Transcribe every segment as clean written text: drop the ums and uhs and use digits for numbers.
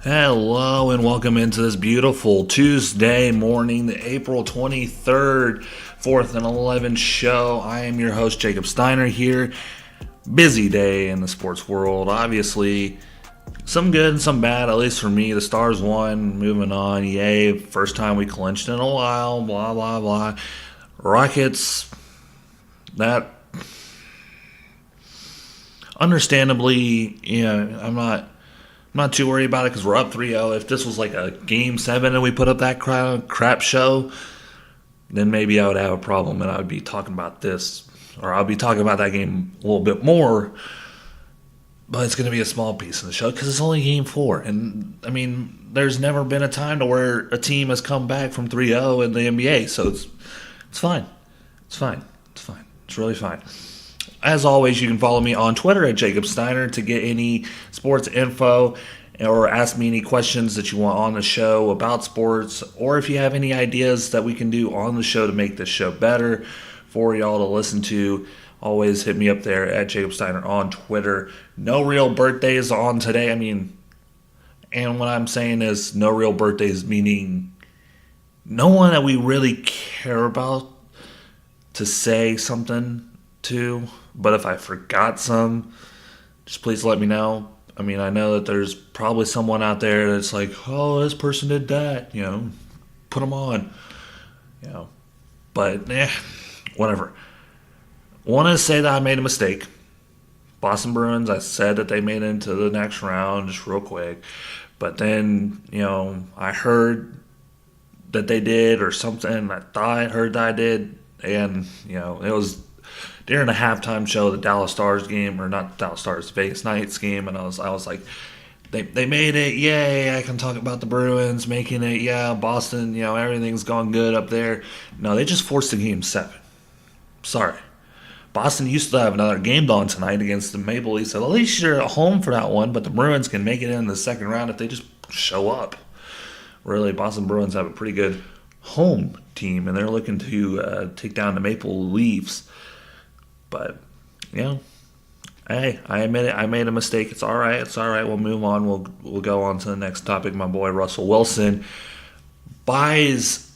Hello and welcome into this beautiful Tuesday morning, the April 23rd, 4th and 11 show. I am your host, Jacob Steiner here. Busy day in the sports world. Obviously, some good and some bad, at least for me. The Stars won, moving on. Yay, first time we clinched in a while, blah, blah, blah. Rockets, that understandably, I'm not too worried about it because we're up 3-0. If this was like a game 7 and we put up that crap show, then maybe I would have a problem and I would be talking about this, or I'll be talking about that game a little bit more. But it's going to be a small piece of the show because it's only game 4. And, I mean, there's never been a time to where a team has come back from 3-0 in the NBA. So it's fine. It's fine. It's fine. It's really fine. As always, you can follow me on Twitter at Jacob Steiner to get any sports info or ask me any questions that you want on the show about sports, or if you have any ideas that we can do on the show to make this show better for y'all to listen to, always hit me up there at Jacob Steiner on Twitter. No real birthdays on today. And what I'm saying is no real birthdays, meaning no one that we really care about to say something to. But if I forgot some, just please let me know. I mean, I know that there's probably someone out there that's like, oh, this person did that, put them on, But, whatever. Want to say that I made a mistake. Boston Bruins, I said that they made it into the next round just real quick. But then, I heard that they did or something. I thought I heard that I did. And, it was during the halftime show, the Dallas Stars game, or not Dallas Stars, Vegas Knights game, and I was like, they made it, yay! I can talk about the Bruins making it, yeah. Boston, everything's gone good up there. No, they just forced a game 7. Sorry, Boston used to have another game on tonight against the Maple Leafs. So at least you're at home for that one, but the Bruins can make it in the second round if they just show up. Really, Boston Bruins have a pretty good home team, and they're looking to take down the Maple Leafs. But, hey, I admit it. I made a mistake. It's all right. It's all right. We'll move on. We'll go on to the next topic. My boy Russell Wilson buys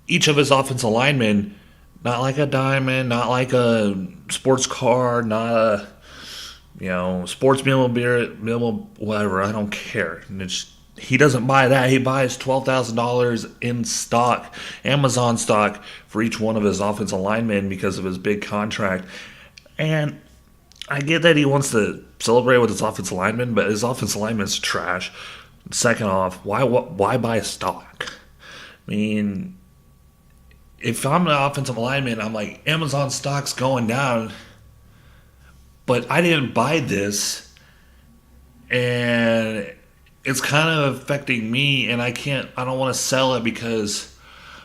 each of his offensive linemen, not like a diamond, not like a sports car, not a sports memorabilia, whatever. I don't care. He doesn't buy that. He buys $12,000 in stock, Amazon stock, for each one of his offensive linemen because of his big contract. And I get that he wants to celebrate with his offensive lineman, but his offensive lineman's trash. Second off, why buy stock? I mean, if I'm an offensive lineman, I'm like, Amazon stock's going down, but I didn't buy this, and it's kind of affecting me, and I don't want to sell it because,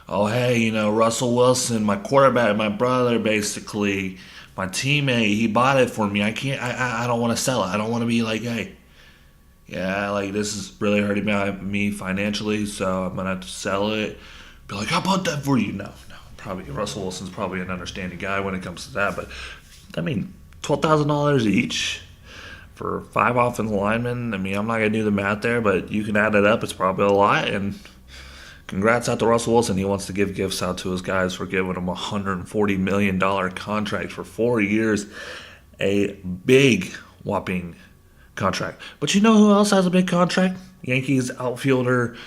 oh, hey, Russell Wilson, my quarterback, my brother, basically, my teammate, he bought it for me. I don't want to sell it. I don't want to be like, hey, yeah, like, this is really hurting me financially, so I'm going to have to sell it. Be like, I bought that for you. No, probably Russell Wilson's probably an understanding guy when it comes to that, but, $12,000 each for 5 offensive linemen. I'm not going to do the math there, but you can add it up. It's probably a lot, and congrats out to Russell Wilson. He wants to give gifts out to his guys for giving him a $140 million contract for 4 years. A big, whopping contract. But you know who else has a big contract? Yankees outfielder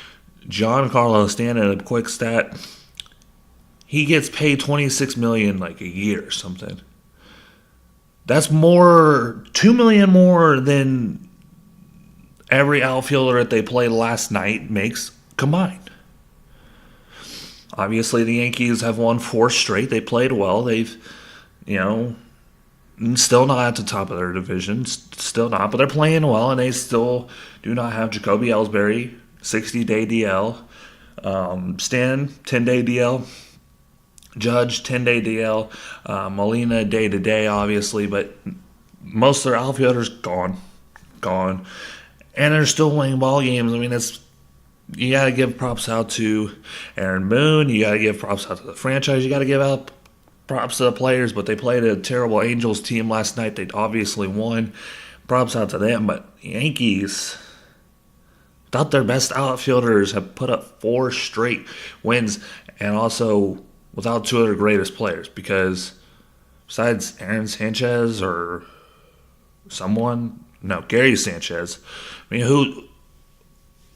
Giancarlo Stanton. A quick stat. He gets paid $26 million like a year or something. That's $2 million more than every outfielder that they played last night makes combined. Obviously, the Yankees have won 4 straight. They played well. They've, still not at the top of their division. Still not, but they're playing well, and they still do not have Jacoby Ellsbury, 60-day DL. Stan, 10-day DL. Judge, 10-day DL. Molina, day-to-day, obviously, but most of their outfielders gone. And they're still winning ball games. You got to give props out to Aaron Boone. You got to give props out to the franchise. You got to give out props to the players, but they played a terrible Angels team last night. They obviously won. Props out to them, but Yankees, Without their best outfielders have put up 4 straight wins, and also without 2 of their greatest players. Because besides Aaron Sanchez or someone, no, Gary Sanchez. I mean,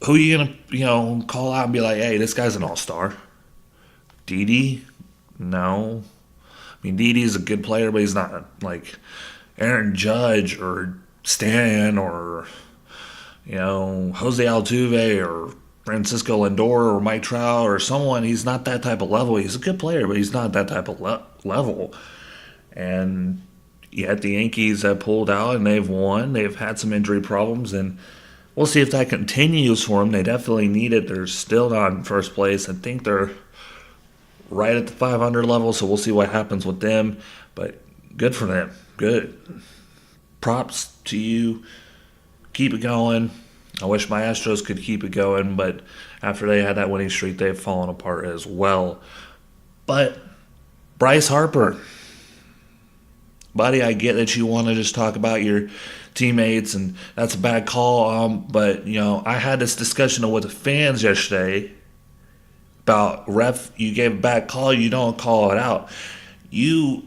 who you gonna call out and be like, hey, this guy's an all-star? Didi? No. I mean, Didi's a good player, but he's not like Aaron Judge or Stan or Jose Altuve or Francisco Lindor or Mike Trout or someone. He's not that type of level. He's a good player, but he's not that type of level. And yet the Yankees have pulled out and they've won. They've had some injury problems, and we'll see if that continues for them. They definitely need it. They're still not in first place. I think they're right at the 500 level, so we'll see what happens with them. But good for them. Good. Props to you. Keep it going. I wish my Astros could keep it going, but after they had that winning streak, they've fallen apart as well. But Bryce Harper, buddy, I get that you want to just talk about your teammates, and that's a bad call. But I had this discussion with the fans yesterday about ref. You gave a bad call, you don't call it out. You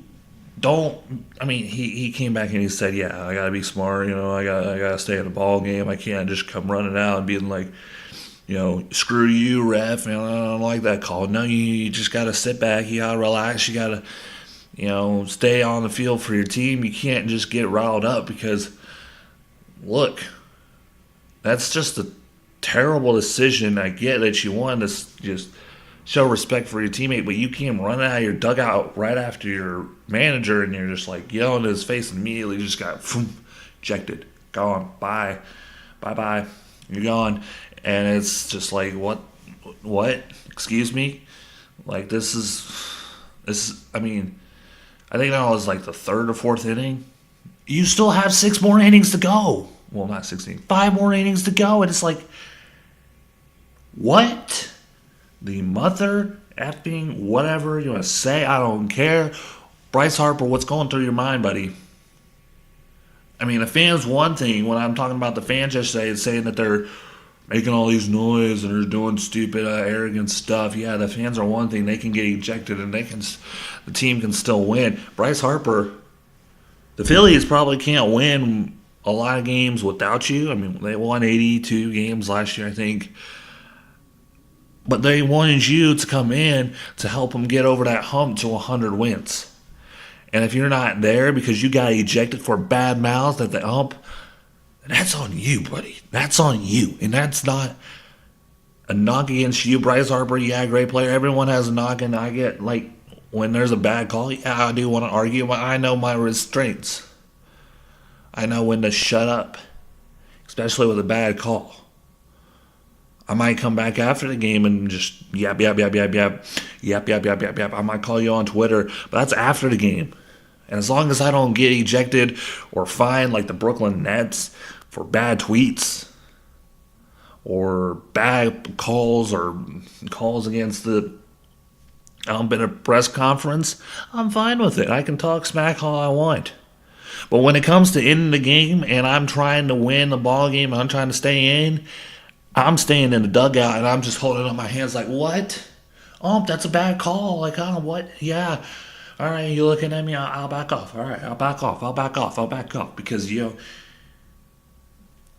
don't. I mean, he came back and he said, "Yeah, I gotta be smart. I gotta stay in the ball game. I can't just come running out and being like, screw you, ref. I don't like that call. No, you just gotta sit back. You gotta relax. You gotta." Stay on the field for your team. You can't just get riled up because, look, that's just a terrible decision. I get that you want to just show respect for your teammate, but you came running out of your dugout right after your manager and you're just like yelling in his face and immediately just got ejected. Gone. Bye. Bye-bye. You're gone. And it's just like, what? Excuse me? Like, this is, I mean, I think that was like the 3rd or 4th inning. You still have 6 more innings to go. Well, not 16. 5 more innings to go. And it's like, what? The mother effing whatever you want to say. I don't care. Bryce Harper, what's going through your mind, buddy? I mean, the fans, one thing. When I'm talking about the fans yesterday, is saying that they're making all these noise and they're doing stupid, arrogant stuff. Yeah, the fans are one thing. They can get ejected and the team can still win. Bryce Harper, the Phillies probably can't win a lot of games without you. I mean, they won 82 games last year, I think. But they wanted you to come in to help them get over that hump to 100 wins. And if you're not there because you got ejected for bad mouths at the hump, that's on you, buddy. That's on you. And that's not a knock against you. Bryce Harper, yeah, great player. Everyone has a knock, and I get, like, when there's a bad call, yeah, I do want to argue, but I know my restraints. I know when to shut up, especially with a bad call. I might come back after the game and just yap. I might call you on Twitter, but that's after the game. And as long as I don't get ejected or fined like the Brooklyn Nets for bad tweets or bad calls or calls against the in a press conference, I'm fine with it. I can talk smack all I want. But when it comes to ending the game and I'm trying to win the ball game and I'm trying to stay in, I'm staying in the dugout and I'm just holding up my hands like, what? Oh, that's a bad call. Like, oh, what? Yeah. All right, you looking at me? I'll back off. All right, I'll back off. Because,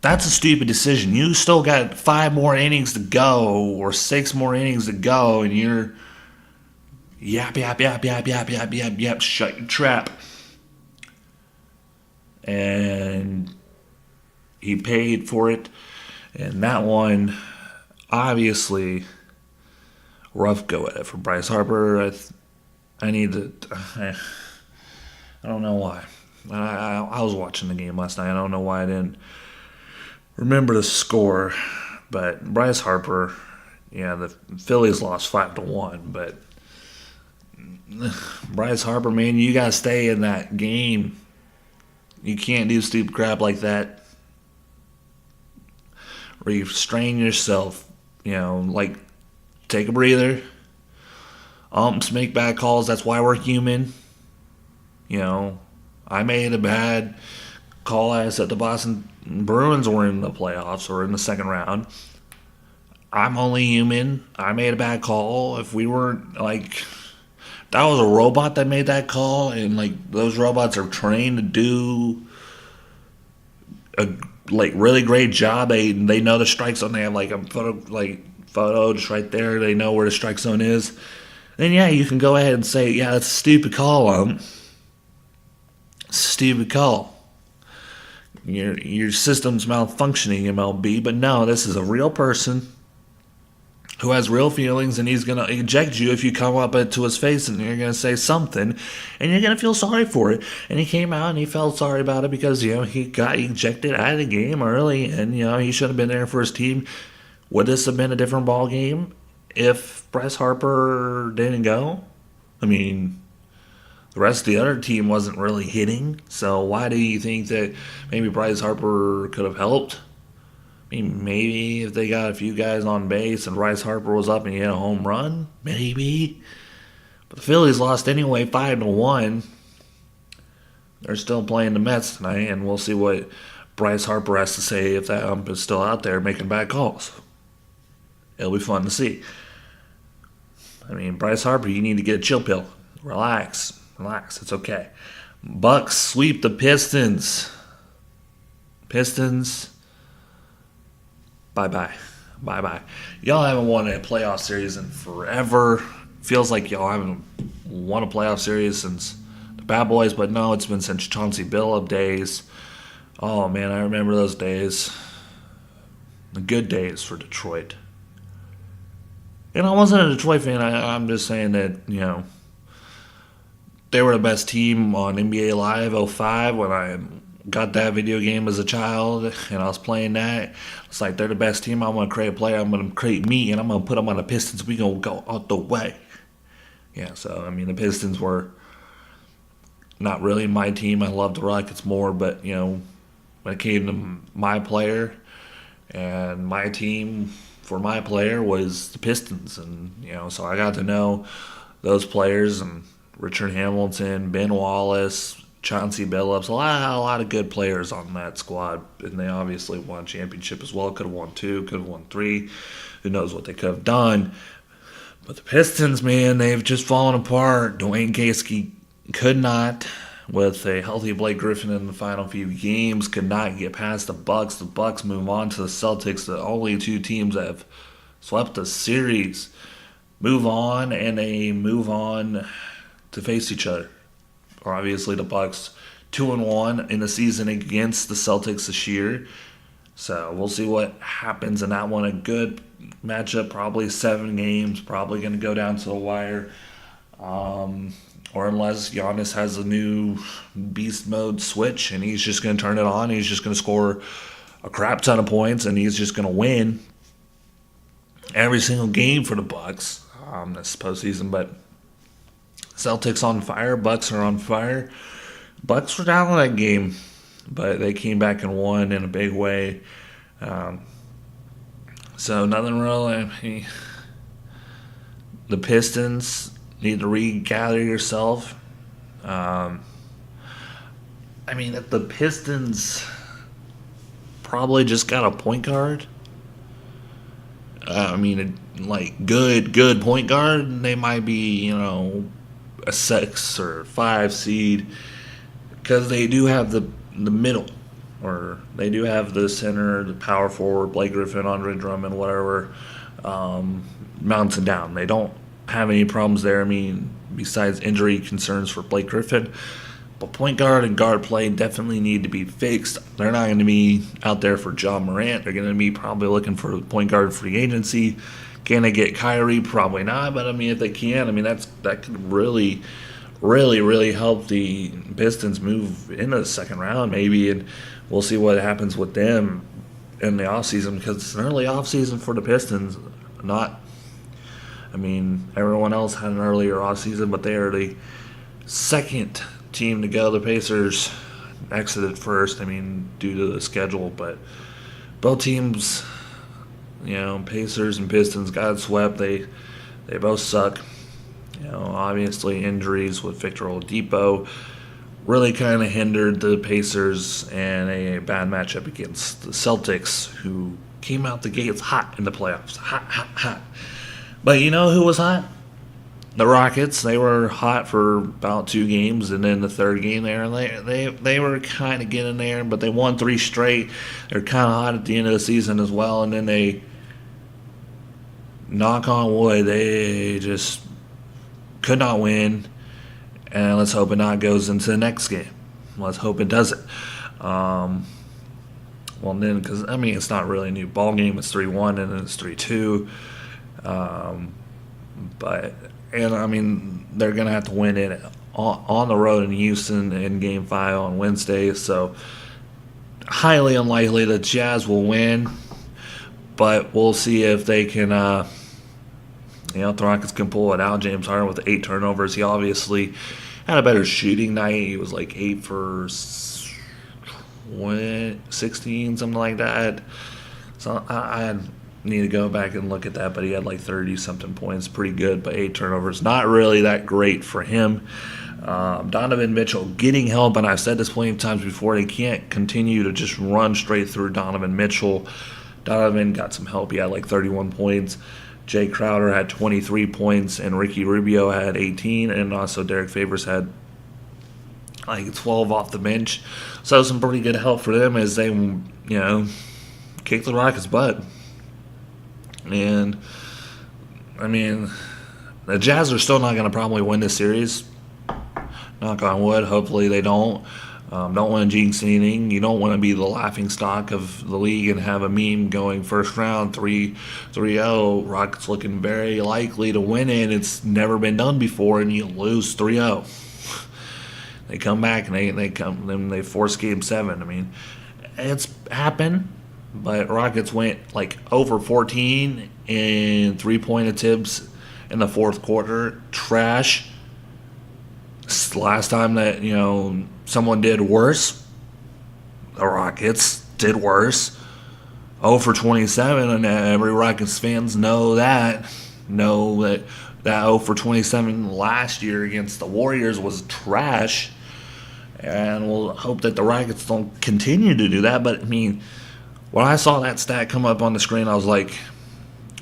that's a stupid decision. You still got 5 more innings to go or 6 more innings to go, and you're yap. Shut your trap. And he paid for it. And that one, obviously, rough go at it for Bryce Harper. I need to. I don't know why. I was watching the game last night. I don't know why I didn't remember the score. But Bryce Harper, yeah, the Phillies lost 5-1. But Bryce Harper, man, you gotta stay in that game. You can't do stupid crap like that. Restrain yourself, like take a breather. Umps make bad calls. That's why we're human. I made a bad call as that the Boston Bruins were in the playoffs or in the second round. I'm only human. I made a bad call. If we weren't like that was a robot that made that call, and like those robots are trained to do a like really great job. They know the strike zone. They have like a photo just right there. They know where the strike zone is. Then yeah, you can go ahead and say, yeah, that's a stupid call. Stupid call. Your system's malfunctioning, MLB. But no, this is a real person who has real feelings, and he's gonna eject you if you come up to his face and you're gonna say something, and you're gonna feel sorry for it. And he came out and he felt sorry about it because he got ejected out of the game early, and he should have been there for his team. Would this have been a different ball game if Bryce Harper didn't go? I mean, the rest of the other team wasn't really hitting, so why do you think that maybe Bryce Harper could have helped? I mean, maybe if they got a few guys on base and Bryce Harper was up and he had a home run, maybe. But the Phillies lost anyway, 5-1. They're still playing the Mets tonight, and we'll see what Bryce Harper has to say if that ump is still out there making bad calls. It'll be fun to see. I mean, Bryce Harper, you need to get a chill pill. Relax. It's okay. Bucks sweep the Pistons. Bye-bye. Y'all haven't won a playoff series in forever. Feels like y'all haven't won a playoff series since the Bad Boys, but no, it's been since Chauncey Billups days. Oh, man, I remember those days. The good days for Detroit. And I wasn't a Detroit fan. I'm just saying that, they were the best team on NBA Live 05 when I got that video game as a child, and I was playing that. It's like, they're the best team. I'm going to create a player. I'm going to create me, and I'm going to put them on the Pistons. We're going to go out the way. Yeah, so, I mean, the Pistons were not really my team. I loved the Rockets more, but, when it came to my player, and my team for my player was the Pistons. And, so I got to know those players, and Richard Hamilton, Ben Wallace, Chauncey Billups, a lot of good players on that squad, and they obviously won a championship as well. Could have won 2, could have won 3. Who knows what they could have done? But the Pistons, man, they've just fallen apart. Dwayne Casey could not, with a healthy Blake Griffin in the final few games, could not get past the Bucks. The Bucks move on to the Celtics, the only two teams that have swept the series. Move on, and they move on to face each other. Obviously, the Bucks 2-1 in the season against the Celtics this year. So we'll see what happens in that one. A good matchup, probably 7 games, probably going to go down to the wire. Or unless Giannis has a new beast mode switch and he's just going to turn it on. He's just going to score a crap ton of points, and he's just going to win every single game for the Bucks this postseason. But Celtics on fire, Bucks are on fire. Bucks were down in that game, but they came back and won in a big way. So nothing really. I mean, the Pistons need to regather yourself. I mean, if the Pistons probably just got a point guard. Good point guard, they might be, a 6 or 5 seed, because they do have the middle, or they do have the center, the power forward, Blake Griffin, Andre Drummond, whatever, mounts and down. They don't have any problems there. I mean, besides injury concerns for Blake Griffin. But point guard and guard play definitely need to be fixed. They're not going to be out there for John Morant. They're going to be probably looking for point guard free agency. Can they get Kyrie? Probably not. But, I mean, if they can, I mean, that could really, really, really help the Pistons move into the second round maybe. And we'll see what happens with them in the offseason, because it's an early offseason for the Pistons. Everyone else had an earlier offseason, but they are the second team to go. The Pacers exited first, due to the schedule, but both teams, Pacers and Pistons got swept. They both suck. Obviously injuries with Victor Oladipo really kind of hindered the Pacers, and a bad matchup against the Celtics, who came out the gates hot in the playoffs. Hot, hot, hot. But you know who was hot? The Rockets. They were hot for about 2 games, and then the third game they were kind of getting there, but they won 3 straight. They're kind of hot at the end of the season as well, and then they, knock on wood, they just could not win. And let's hope it not goes into the next game. Let's hope it doesn't. Well, then, because it's not really a new ball game. It's 3-1 and then it's 3-2. They're gonna have to win it on the road in Houston in Game 5 on Wednesday. So highly unlikely the Jazz will win, but we'll see if they can. The Rockets can pull it out. James Harden with 8 turnovers. He obviously had a better shooting night. He was like 8 for 16, something like that. So I need to go back and look at that, but he had like 30-something points. Pretty good, but 8 turnovers. Not really that great for him. Donovan Mitchell getting help, and I've said this plenty of times before, they can't continue to just run straight through Donovan Mitchell. Donovan got some help. He had like 31 points. Jay Crowder had 23 points, and Ricky Rubio had 18, and also Derek Favors had like 12 off the bench. So some pretty good help for them as they, kick the Rockets' butt. And, the Jazz are still not going to probably win this series. Knock on wood. Hopefully they don't. Don't want to jinx anything. You don't want to be the laughing stock of the league and have a meme going first round 3-0. Rockets looking very likely to win it. It's never been done before, and you lose 3-0. They come back and they force Game 7. It's happened, but Rockets went like over 14 in 3-point attempts in the fourth quarter. Trash. Last time that someone did worse, the Rockets did worse. 0 for 27, and every Rockets fans know that 0 for 27 last year against the Warriors was trash. And we'll hope that the Rockets don't continue to do that. But when I saw that stat come up on the screen, I was like,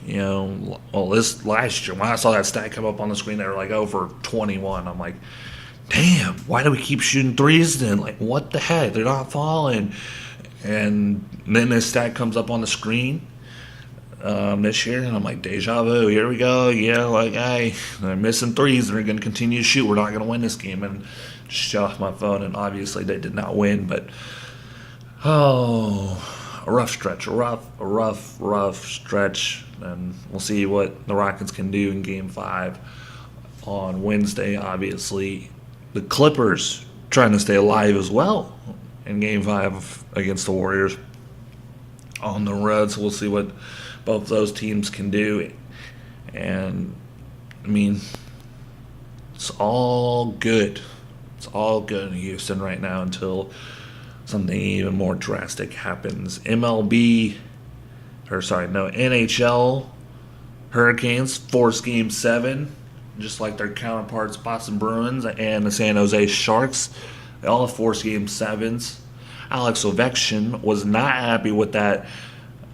this last year when I saw that stat come up on the screen, they were like 0 for 21. I'm like, damn, why do we keep shooting threes then? Like, what the heck? They're not falling. And then this stat comes up on the screen this year, and I'm like, deja vu, here we go. Yeah, they're missing threes, and they're going to continue to shoot. We're not going to win this game. And just shut off my phone, and obviously they did not win. But, a rough stretch. A rough stretch. And we'll see what the Rockets can do in Game 5 on Wednesday, obviously. The Clippers trying to stay alive as well in Game 5 against the Warriors on the road. So we'll see what both those teams can do. And, it's all good. It's all good in Houston right now until something even more drastic happens. NHL Hurricanes force Game 7. Just like their counterparts, Boston Bruins and the San Jose Sharks. They all have forced Game 7s. Alex Ovechkin was not happy with that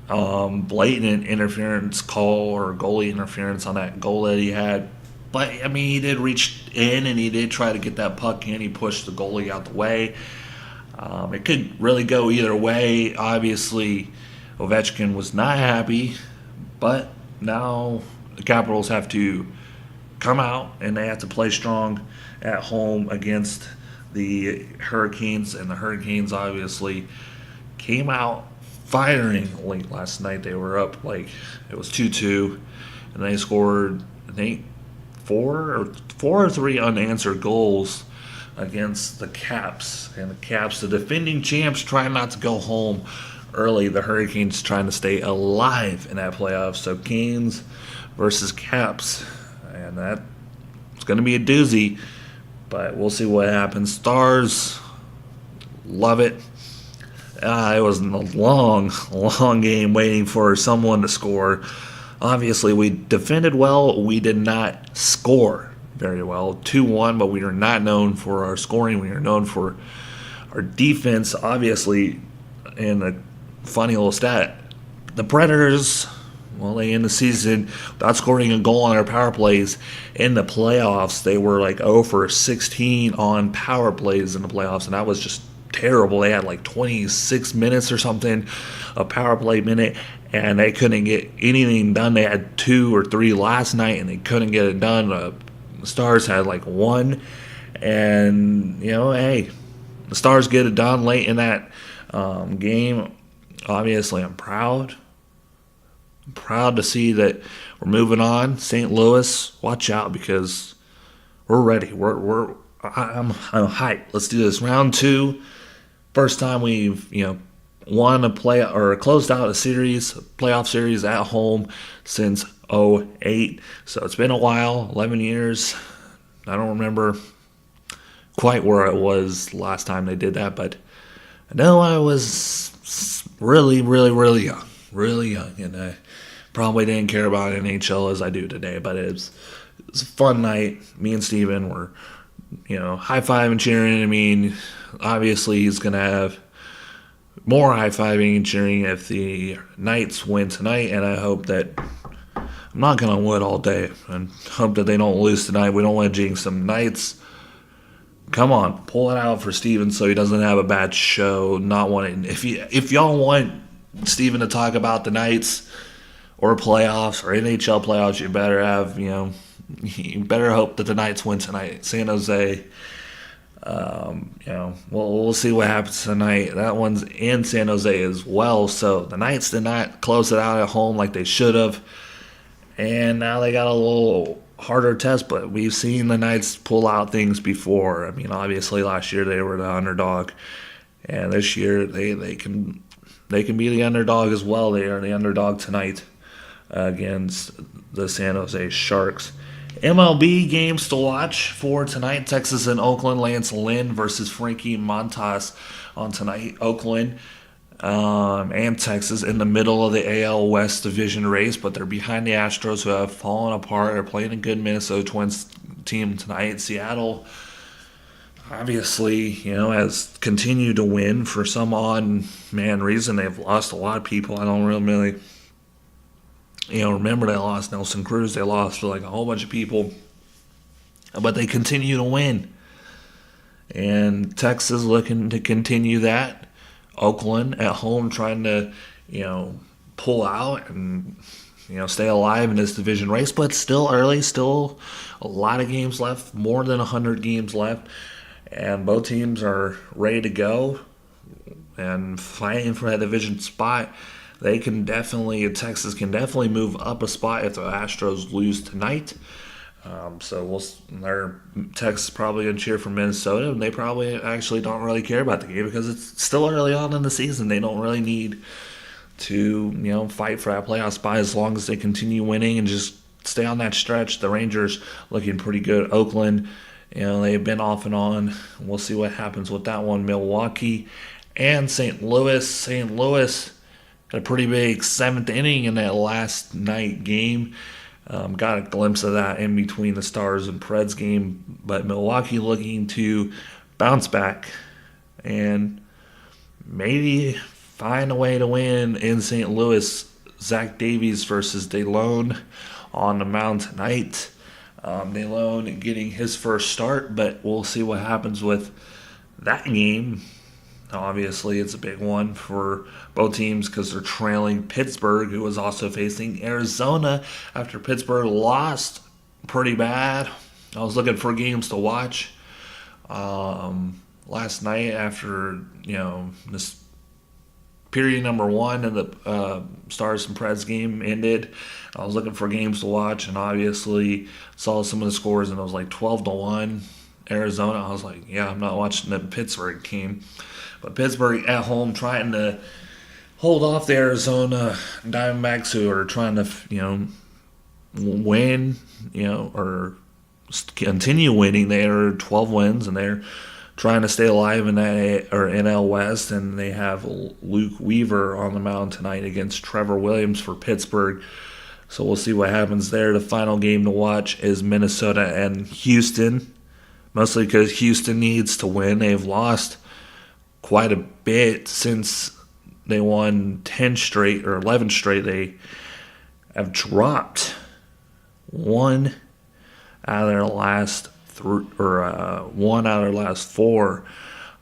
blatant interference call or goalie interference on that goal that he had. But, he did reach in and he did try to get that puck in. He pushed the goalie out the way. It could really go either way. Obviously, Ovechkin was not happy. But now the Capitals have to come out and they have to play strong at home against the Hurricanes, and the Hurricanes obviously came out firing late last night. They were up it was 2-2, and they scored I think four or three unanswered goals against the Caps, and the Caps, the defending champs, trying not to go home early. The Hurricanes trying to stay alive in that playoff. So Canes versus Caps. And that's going to be a doozy, but we'll see what happens. Stars, love it. It was a long game waiting for someone to score. Obviously, we defended well. We did not score very well. 2-1, but we are not known for our scoring. We are known for our defense. Obviously, in a funny little stat, The Predators, well, they end the season without scoring a goal on their power plays. In the playoffs, they were like 0 for 16 on power plays in the playoffs, and that was just terrible. They had like 26 minutes or something, a power play minute, and they couldn't get anything done. They had 2 or 3 last night, and they couldn't get it done. The Stars had like 1, and hey, the Stars get it done late in that game. Obviously, I'm proud. I'm proud to see that we're moving on. St. Louis, watch out because we're ready. I'm hyped. Let's do this. Round 2. First time we've won a play or closed out a playoff series at home since '08. So it's been a while, 11 years. I don't remember quite where I was last time they did that, but I know I was really, really, really young, and I probably didn't care about NHL as I do today. But it's a fun night. Me and Steven were, high five and cheering. I mean, obviously he's gonna have more high fiving and cheering if the Knights win tonight, and I hope that I'm not gonna win all day, and hope that they don't lose tonight. We don't want to jinx them. Knights. Come on, pull it out for Steven so he doesn't have a bad show. Not wanting if y'all want Steven to talk about the Knights or playoffs or NHL playoffs, you better have you better hope that the Knights win tonight. San Jose, we'll see what happens tonight. That one's in San Jose as well. So the Knights did not close it out at home like they should have, and now they got a little harder test, but we've seen the Knights pull out things before. I mean, obviously last year they were the underdog, and this year they can be the underdog as well. They are the underdog tonight against the San Jose Sharks. MLB games to watch for tonight: Texas and Oakland. Lance Lynn versus Frankie Montas on tonight. Oakland and Texas in the middle of the AL West division race, but they're behind the Astros, who have fallen apart. They're playing a good Minnesota Twins team tonight. Seattle, obviously, has continued to win for some odd reason. They've lost a lot of people. I don't really, remember they lost Nelson Cruz. They lost like a whole bunch of people, but they continue to win. And Texas looking to continue that. Oakland at home trying to, pull out and, stay alive in this division race. But still early, still a lot of games left, more than 100 games left. And both teams are ready to go and fighting for that division spot. Texas can definitely move up a spot if the Astros lose tonight. Texas probably going to cheer for Minnesota, and they probably actually don't really care about the game because it's still early on in the season. They don't really need to, fight for that playoff spot as long as they continue winning and just stay on that stretch. The Rangers looking pretty good. Oakland, they've been off and on. We'll see what happens with that one. Milwaukee and St. Louis. St. Louis got a pretty big 7th inning in that last night game. Got a glimpse of that in between the Stars and Preds game, but Milwaukee looking to bounce back and maybe find a way to win in St. Louis. Zach Davies versus DeLone on the mound tonight. DeLone getting his first start, but we'll see what happens with that game. Obviously, it's a big one for both teams because they're trailing Pittsburgh, who was also facing Arizona after Pittsburgh lost pretty bad. I was looking for games to watch last night after, this period number 1 and the Stars and Preds game ended. I was looking for games to watch and obviously saw some of the scores, and it was like 12-1 Arizona. I was like, yeah, I'm not watching the Pittsburgh game. But Pittsburgh at home trying to hold off the Arizona Diamondbacks, who are trying to, win, or continue winning. They are 12 wins, and they're trying to stay alive in that NL West. And they have Luke Weaver on the mound tonight against Trevor Williams for Pittsburgh. So we'll see what happens there. The final game to watch is Minnesota and Houston, mostly because Houston needs to win. They've lost quite a bit since they won 10 straight or 11 straight. They have dropped one out of their last one out of their last four,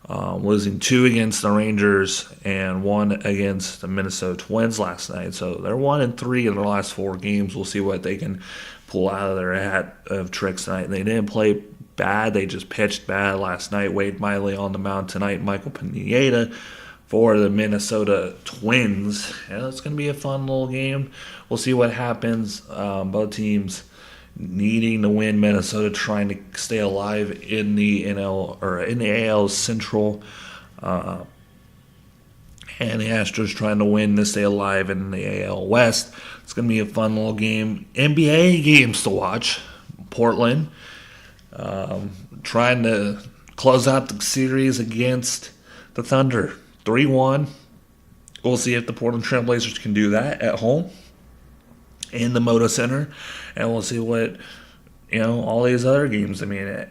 losing two against the Rangers and one against the Minnesota Twins last night. So they're 1-3 in their last four games. We'll see what they can pull out of their hat of tricks tonight. They didn't play bad. They just pitched bad last night. Wade Miley on the mound tonight. Michael Pineda for the Minnesota Twins. Yeah, it's going to be a fun little game. We'll see what happens. Both teams needing to win. Minnesota trying to stay alive in the AL Central, and the Astros trying to win to stay alive in the AL West. It's going to be a fun little game. NBA games to watch. Portland trying to close out the series against the Thunder. 3-1. We'll see if the Portland Trailblazers can do that at home in the Moda Center, and we'll see what all these other games. I mean,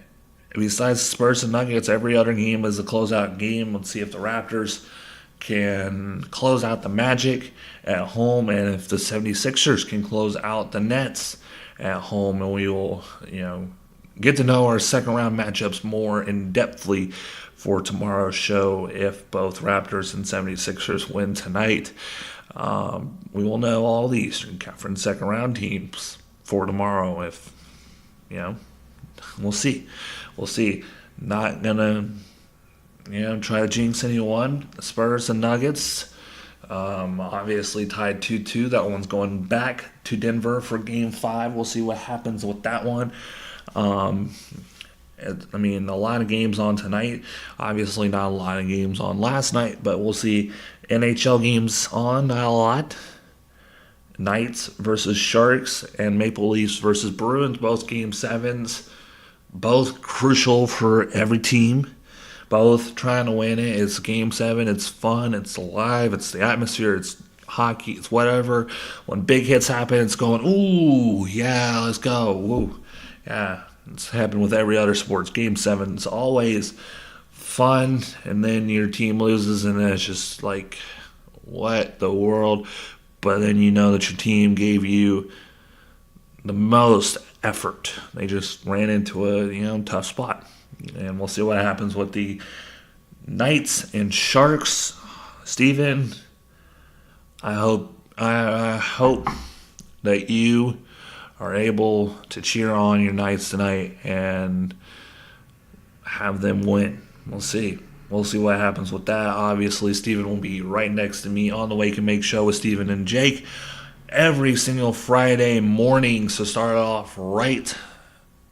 besides Spurs and Nuggets, every other game is a closeout game. Let's see if the Raptors can close out the Magic at home, and if the 76ers can close out the Nets at home, and we will get to know our second round matchups more in depthly for tomorrow's show. If both Raptors and 76ers win tonight, we will know all the Eastern Conference second round teams for tomorrow. If we'll see. Not gonna try to jinx anyone. Spurs and Nuggets obviously tied 2-2. That one's going back to Denver for Game 5. We'll see what happens with that one. I mean, a lot of games on tonight. Obviously, not a lot of games on last night, but we'll see NHL games on, not a lot. Knights versus Sharks and Maple Leafs versus Bruins, both Game 7s. Both crucial for every team. Both trying to win it. It's Game 7. It's fun. It's alive. It's the atmosphere. It's hockey. It's whatever. When big hits happen, it's going, ooh, yeah, let's go. Ooh, yeah. It's happened with every other sports. Game 7 is always fun, and then your team loses, and then it's just like, what the world? But then you know that your team gave you the most effort. They just ran into a tough spot, and we'll see what happens with the Knights and Sharks. Steven, I hope that you are able to cheer on your Knights tonight and have them win. We'll see. We'll see what happens with that. Obviously, Steven will be right next to me on the Wake and Make Show with Steven and Jake every single Friday morning. So start off right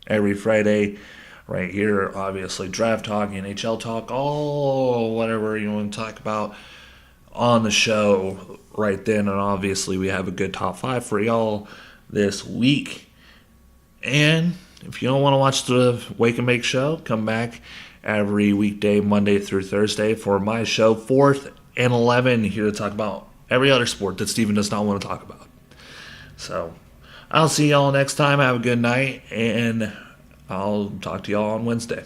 every Friday right here. Obviously, draft talk, NHL talk, all whatever you want to talk about on the show right then. And obviously, we have a good top 5 for y'all this week. And if you don't want to watch the Wake and Make Show, come back every weekday, Monday through Thursday, for my show, 4th and 11, here to talk about every other sport that Steven does not want to talk about. So I'll see y'all next time. Have a good night, and I'll talk to y'all on Wednesday.